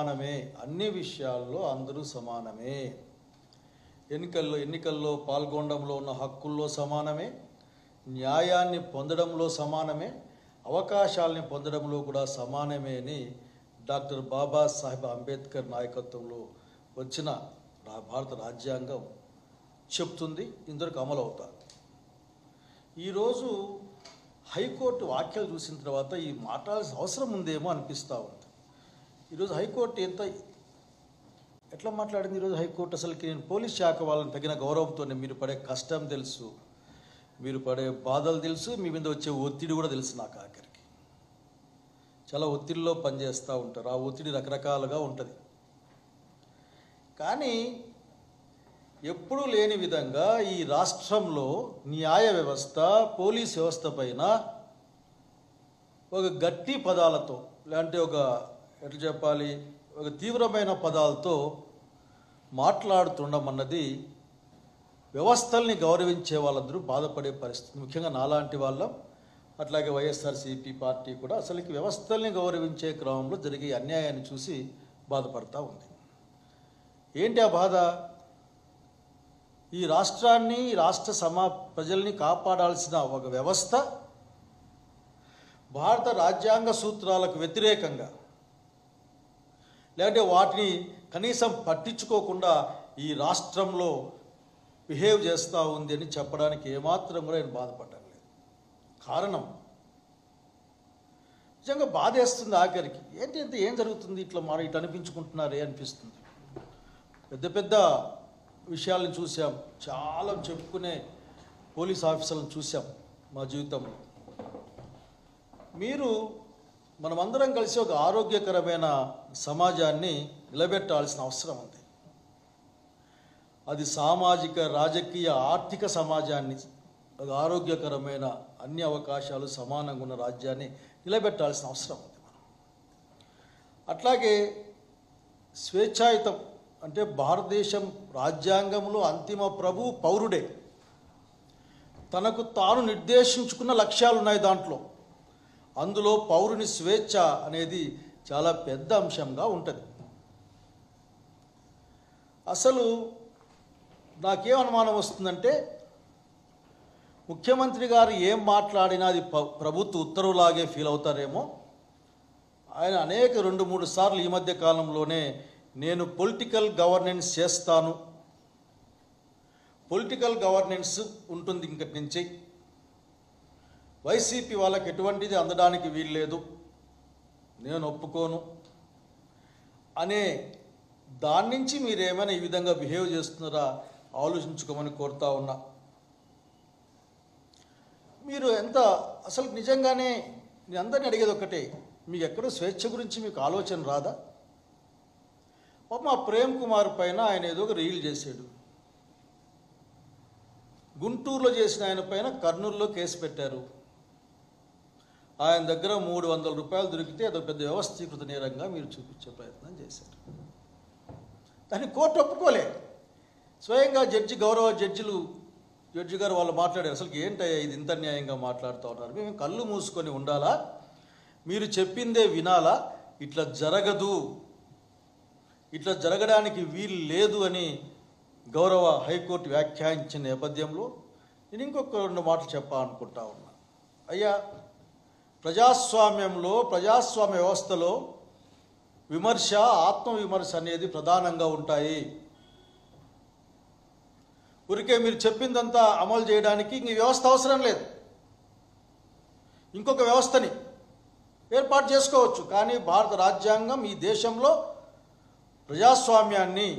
సమానమే, అన్ని విషయాల్లో అందరూ సమానమే. ఎన్నికల్లో పాల్గొనడంలో ఉన్న హక్కుల్లో సమానమే, న్యాయాన్ని పొందడంలో సమానమే, అవకాశాలని పొందడంలో కూడా సమానమే అని డాక్టర్ బాబాసాహెబ్ అంబేద్కర్ నాయకత్వంలో వచ్చిన భారత రాజ్యాంగం చెప్తుంది. ఇందరికి అమలు అవుతారు. ఈరోజు హైకోర్టు వ్యాఖ్యలు చూసిన తర్వాత ఈ మాట్లాడాల్సిన అవసరం ఉందేమో అనిపిస్తూ ఉంది. ఈరోజు హైకోర్టు ఎట్లా మాట్లాడింది? ఈరోజు హైకోర్టు అసలుకి నేను పోలీస్ శాఖ వాళ్ళని తగిన గౌరవంతోనే, మీరు పడే కష్టం తెలుసు, మీరు పడే బాధలు తెలుసు, మీ మీద వచ్చే ఒత్తిడి కూడా తెలుసు. నాకు ఆఖరికి చాలా ఒత్తిడిలో పనిచేస్తూ ఉంటారు. ఆ ఒత్తిడి రకరకాలుగా ఉంటుంది. కానీ ఎప్పుడూ లేని విధంగా ఈ రాష్ట్రంలో న్యాయ వ్యవస్థ, పోలీస్ వ్యవస్థ పైన ఒక గట్టి పదాలతో, లేదంటే ఎట్లా చెప్పాలి, ఒక తీవ్రమైన పదాలతో మాట్లాడుతుండడం అన్నది వ్యవస్థల్ని గౌరవించే వాళ్ళందరూ బాధపడే పరిస్థితి. ముఖ్యంగా నాలాంటి వాళ్ళం, అట్లాగే వైఎస్ఆర్సీపీ పార్టీ కూడా అసలుకి వ్యవస్థల్ని గౌరవించే క్రమంలో జరిగే అన్యాయాన్ని చూసి బాధపడతా ఉంది. ఏంటి ఆ బాధ? ఈ రాష్ట్రాన్ని, రాష్ట్ర ప్రజల్ని కాపాడాల్సిన ఒక వ్యవస్థ భారత రాజ్యాంగ సూత్రాలకు వ్యతిరేకంగా, లేదంటే వాటిని కనీసం పట్టించుకోకుండా ఈ రాష్ట్రంలో బిహేవ్ చేస్తూ ఉంది అని చెప్పడానికి ఏమాత్రం కూడా నేను బాధపడడం లేదు. కారణం నిజంగా బాధేస్తుంది ఆఖరికి. ఏం జరుగుతుంది? ఇట్లా అనిపించుకుంటున్నారే అనిపిస్తుంది. పెద్ద పెద్ద విషయాలను చూసాం, చాలా చెప్పుకునే పోలీస్ ఆఫీసర్లను చూసాం మా జీవితంలో. మనమందరం కలిసి ఒక ఆరోగ్యకరమైన సమాజాన్ని నిలబెట్టాల్సిన అవసరం ఉంది. అది సామాజిక, రాజకీయ, ఆర్థిక సమాజాన్ని, ఒక ఆరోగ్యకరమైన అన్ని అవకాశాలు సమానంగా ఉన్న రాజ్యాన్ని నిలబెట్టాల్సిన అవసరం ఉంది. అట్లాగే స్వేచ్ఛాయుతం అంటే భారతదేశం రాజ్యాంగంలో అంతిమ ప్రభువు పౌరుడే. తనకు తాను నిర్దేశించుకున్న లక్ష్యాలు ఉన్నాయి దాంట్లో. అందులో పౌరుని స్వేచ్ఛ అనేది చాలా పెద్ద అంశంగా ఉంటుంది. అసలు నాకేం అనుమానం వస్తుందంటే, ముఖ్యమంత్రి గారు ఏం మాట్లాడినా అది ప్రభుత్వ ఉత్తర్వులాగే ఫీల్ అవుతారేమో. ఆయన అనేక 2-3 సార్లు ఈ మధ్య కాలంలోనే నేను పొలిటికల్ గవర్నెన్స్ చేస్తాను, పొలిటికల్ గవర్నెన్స్ ఉంటుంది ఇంకటి నుంచి, వైసీపీ వాళ్ళకి ఎటువంటిది అందడానికి వీల్లేదు, నేను ఒప్పుకోను అనే దాని నుంచి మీరేమైనా ఈ విధంగా బిహేవ్ చేస్తున్నారా ఆలోచించుకోమని కోరుతా ఉన్నా. మీరు అసలు నిజంగానే నేను అందరినీ అడిగేది ఒక్కటే, మీకు ఎక్కడో స్వేచ్ఛ గురించి మీకు ఆలోచన రాదా? మా ప్రేమ్ కుమార్ పైన ఆయన ఏదో ఒక రీల్ చేశాడు. గుంటూరులో చేసిన ఆయన పైన కర్నూలులో కేసు పెట్టారు. ఆయన దగ్గర 300 రూపాయలు దొరికితే అదొక పెద్ద వ్యవస్థీకృత నేరంగా మీరు చూపించే ప్రయత్నం చేశారు. దాన్ని కోర్టు ఒప్పుకోలే. స్వయంగా గౌరవ జడ్జి గారు వాళ్ళు మాట్లాడారు. అసలు ఏంటయ్యా ఇది ఇంత న్యాయంగా మాట్లాడుతూ ఉన్నారు, మేము కళ్ళు మూసుకొని ఉండాలా, మీరు చెప్పిందే వినాలా, ఇట్లా జరగదు, ఇట్లా జరగడానికి వీలు లేదు అని గౌరవ హైకోర్టు వ్యాఖ్యానించిన నేపథ్యంలో నేను ఇంకొక 2 మాటలు చెప్పాలనుకుంటా ఉన్నా. అయ్యా, ప్రజాస్వామ్య వ్యవస్థలో విమర్శ, ఆత్మవిమర్శ అనేది ప్రధానంగా ఉంటాయి. ఊరికే మీరు చెప్పిందంతా అమలు చేయడానికి ఇంక వ్యవస్థ అవసరం లేదు. ఇంకొక వ్యవస్థని ఏర్పాటు చేసుకోవచ్చు. కానీ భారత రాజ్యాంగం ఈ దేశంలో ప్రజాస్వామ్యాన్ని,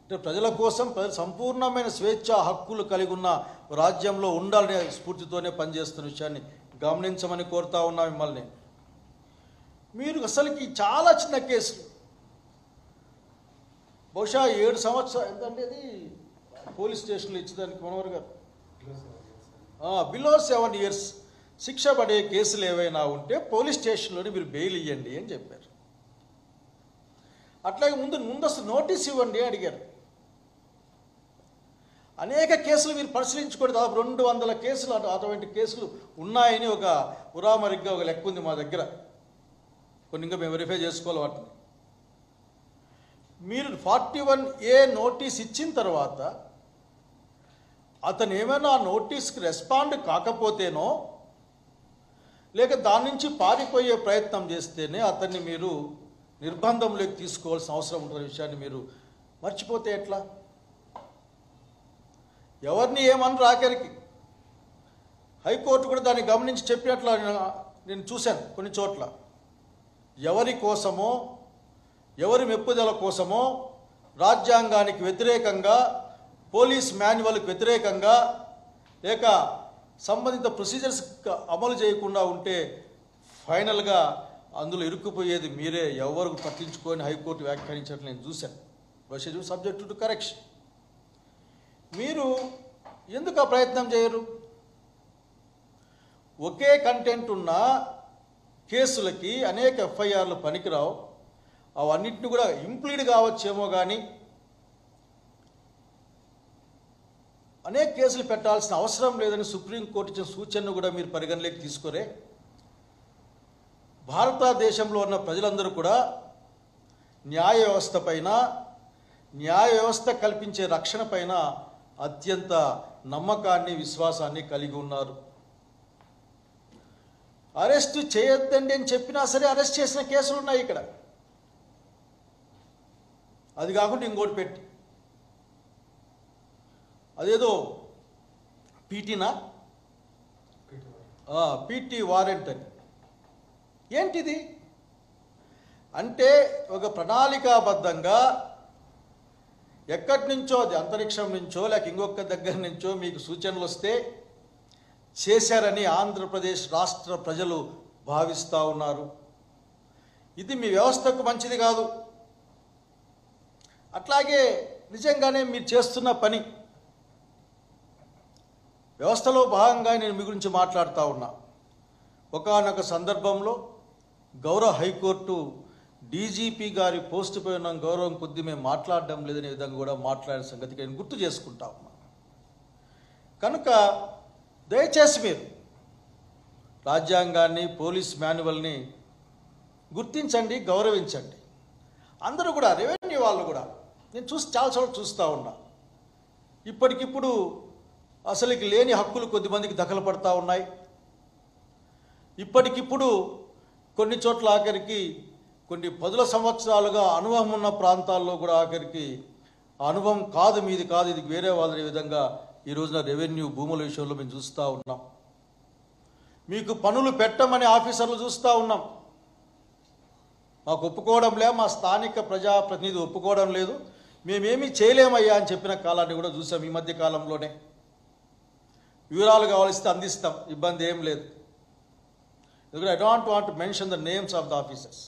అంటే ప్రజల కోసం సంపూర్ణమైన స్వేచ్ఛా హక్కులు కలిగి ఉన్న రాజ్యంలో ఉండాలనే స్ఫూర్తితోనే పనిచేస్తున్న విషయాన్ని గమనించమని కోరుతా ఉన్నా మిమ్మల్ని. మీరు అసలుకి చాలా చిన్న కేసులు, బహుశా 7 సంవత్సరాలు ఎంతంటే అది పోలీస్ స్టేషన్లో ఇచ్చేదానికి మనోహర్ గారు బిలో 7 years శిక్ష పడే కేసులు ఏవైనా ఉంటే పోలీస్ స్టేషన్లోనే మీరు బెయిల్ ఇవ్వండి అని చెప్పారు. అట్లాగే ముందస్తు నోటీస్ ఇవ్వండి అని అడిగారు. అనేక కేసులు మీరు పరిశీలించుకోండి. దాదాపు 200 కేసులు అటువంటి కేసులు ఉన్నాయని ఒక ఉరామరిగ్గా ఒక లెక్క ఉంది మా దగ్గర. కొన్ని ఇంకా మేము వెరిఫై చేసుకోవాలి వాటిని. మీరు 41A నోటీస్ ఇచ్చిన తర్వాత అతను ఏమైనా ఆ నోటీస్కి రెస్పాండ్ కాకపోతేనో లేక దాని నుంచి పారిపోయే ప్రయత్నం చేస్తేనే అతన్ని మీరు నిర్బంధంలోకి తీసుకోవాల్సిన అవసరం ఉంటున్న విషయాన్ని మీరు మర్చిపోతే ఎట్లా? ఎవరిని ఏమనరు ఆఖరికి. హైకోర్టు కూడా దాన్ని గమనించి చెప్పినట్లు నేను చూశాను కొన్ని చోట్ల. ఎవరి కోసమో, ఎవరి మెప్పుదల కోసమో, రాజ్యాంగానికి వ్యతిరేకంగా, పోలీస్ మాన్యువల్కి వ్యతిరేకంగా, లేక సంబంధిత ప్రొసీజర్స్ అమలు చేయకుండా ఉంటే ఫైనల్గా అందులో ఇరుక్కుపోయేది మీరే. ఎవరు పట్టించుకొని హైకోర్టు వ్యాఖ్యానించినట్లు నేను చూశాను. Procedure subject to correction. మీరు ఎందుకు ఆ ప్రయత్నం చేయరు? ఒకే కంటెంట్ ఉన్న కేసులకి అనేక ఎఫ్ఐఆర్లు పనికిరావు. అవన్నింటిని కూడా ఇంప్లీడ్ కావచ్చేమో కానీ అనేక కేసులు పెట్టాల్సిన అవసరం లేదని సుప్రీంకోర్టు ఇచ్చిన సూచనను కూడా మీరు పరిగణలోకి తీసుకోరే. భారతదేశంలో ఉన్న ప్రజలందరూ కూడా న్యాయ వ్యవస్థ పైన, న్యాయ వ్యవస్థ కల్పించే రక్షణ పైన అత్యంత నమ్మకాన్ని, విశ్వాసాన్ని కలిగి ఉన్నారు. అరెస్ట్ చేయొద్దండి అని చెప్పినా సరే అరెస్ట్ చేసిన కేసులు ఉన్నాయి ఇక్కడ. అది కాకుండా ఇంకోటి పెట్టి అదేదో పీటీ వారెంట్ అని. ఏంటిది అంటే ఒక ప్రణాళికాబద్ధంగా ఎక్కడి నుంచో, అది అంతరిక్షం నుంచో లేక ఇంకొక దగ్గర నుంచో మీకు సూచనలు వస్తే చేశారని ఆంధ్రప్రదేశ్ రాష్ట్ర ప్రజలు భావిస్తూ ఉన్నారు. ఇది మీ వ్యవస్థకు మంచిది కాదు. అట్లాగే నిజంగానే మీరు చేస్తున్న పని వ్యవస్థలో భాగంగా నేను మీ గురించి మాట్లాడుతూ ఉన్నా. ఒకానొక సందర్భంలో గౌరవ హైకోర్టు డీజీపీ గారి పోస్టు పై ఉన్న గౌరవం కొద్దీ మేము మాట్లాడడం లేదనే విధంగా కూడా మాట్లాడిన సంగతికి నేను గుర్తు చేసుకుంటా ఉన్నా. కనుక దయచేసి మీరు రాజ్యాంగాన్ని, పోలీస్ మాన్యువల్ని గుర్తించండి, గౌరవించండి. అందరూ కూడా, రెవెన్యూ వాళ్ళు కూడా, నేను చాలా చోట్ల చూస్తూ ఉన్నా, ఇప్పటికిప్పుడు అసలుకి లేని హక్కులు కొద్దిమందికి దఖలు పడతా ఉన్నాయి. ఇప్పటికిప్పుడు కొన్ని చోట్ల ఆఖరికి కొన్ని 10 సంవత్సరాలుగా అనుభవం ఉన్న ప్రాంతాల్లో కూడా ఆఖరికి అనుభవం కాదు, మీది కాదు, ఇది వేరే వాళ్ళ విధంగా ఈ రోజున రెవెన్యూ భూముల విషయంలో మేము చూస్తూ ఉన్నాం. మీకు పనులు పెట్టమని ఆఫీసర్లు చూస్తూ ఉన్నాం. మాకు ఒప్పుకోవడం లేదు, మా స్థానిక ప్రజాప్రతినిధి ఒప్పుకోవడం లేదు, మేమేమీ చేయలేమయ్యా అని చెప్పిన కాలాన్ని కూడా చూసాం ఈ మధ్య కాలంలోనే. వివరాలు కావాల్సితే అందిస్తాం, ఇబ్బంది ఏం లేదు. ఎందుకంటే I don't want to mention the names of the officers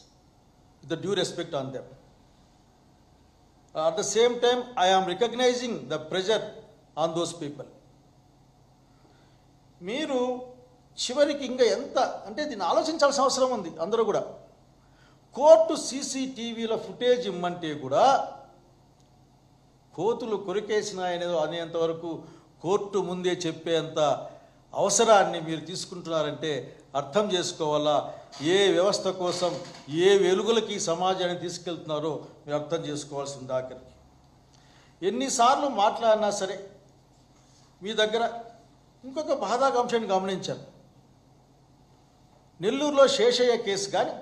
with the due respect on them. At the same time I am recognizing the pressure on those people. మీరు చివరికి ఇంకా ఎంత అంటే దీన్ని ఆలోచించాల్సిన అవసరం ఉంది అందరూ కూడా. కోర్టు సీసీటీవీలో ఫుటేజ్ ఇమ్మంటే కూడా కోతులు కొరికేసినాయనేదో అనేంతవరకు కోర్టు ముందే చెప్పేంత అవసరాన్ని మీరు తీసుకుంటున్నారంటే అర్థం చేసుకోవాలా. ఏ వ్యవస్థ కోసం, ఏ వెలుగులకి సమాజాన్ని తీసుకెళ్తున్నారో మీరు అర్థం చేసుకోవాల్సింది. ఆఖరికి ఎన్నిసార్లు మాట్లాడినా సరే మీ దగ్గర ఇంకొక బాధాకాంశాన్ని గమనించాను. నెల్లూరులో శేషయ్య కేసు కానీ,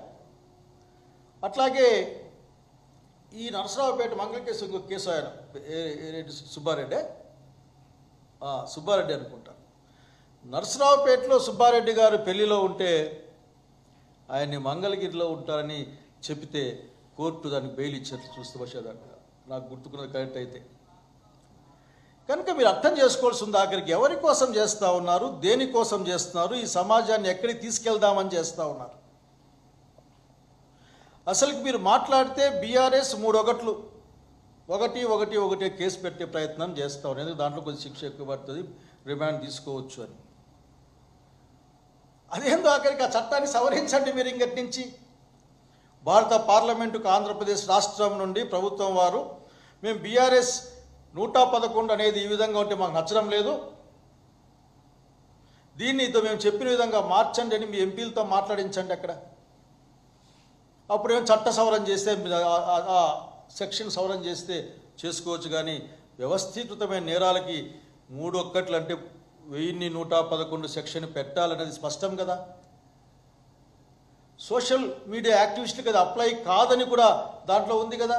అట్లాగే ఈ నరసరావుపేట మంగళ కేసు, ఇంకొక కేసు ఆయన సుబ్బారెడ్డి అనుకుంటా. నరసరావుపేటలో సుబ్బారెడ్డి గారు పెళ్లిలో ఉంటే ఆయన్ని మంగళగిరిలో ఉంటారని చెప్తే కోర్టు దానికి బెయిల్ ఇచ్చేట్లు చూస్తే వచ్చేదాకా నాకు గుర్తుకున్నది కరెక్ట్ అయితే. కనుక మీరు అర్థం చేసుకోవాల్సింది ఆఖరికి ఎవరి కోసం చేస్తూ ఉన్నారు, దేనికోసం చేస్తున్నారు, ఈ సమాజాన్ని ఎక్కడికి తీసుకెళ్దామని చేస్తూ ఉన్నారు. అసలుకి మీరు మాట్లాడితే బీఆర్ఎస్ 3 కేసు పెట్టే ప్రయత్నం చేస్తూ ఉన్నారు. ఎందుకంటే దాంట్లో కొంచెం శిక్ష ఎక్కువ పడుతుంది, రిమాండ్ తీసుకోవచ్చు అని. అదేందో ఆఖరికి ఆ చట్టాన్ని సవరించండి మీరు. ఇంకటి నుంచి భారత పార్లమెంటుకు ఆంధ్రప్రదేశ్ రాష్ట్రం నుండి ప్రభుత్వం వారు మేము బీఆర్ఎస్ 111 అనేది ఈ విధంగా ఉంటే మాకు నచ్చడం లేదు, దీన్ని మేము చెప్పిన విధంగా మార్చండి అని మీ ఎంపీలతో మాట్లాడించండి అక్కడ. అప్పుడేమో చట్ట సవరణ చేస్తే సెక్షన్ సవరణ చేస్తే చేసుకోవచ్చు, కానీ వ్యవస్థీకృతమైన నేరాలకి 3 ఒక్కట్లు అంటే 1111 సెక్షన్ పెట్టాలనేది స్పష్టం కదా. సోషల్ మీడియా యాక్టివిస్టులకు అది అప్లై కాదని కూడా దాంట్లో ఉంది కదా.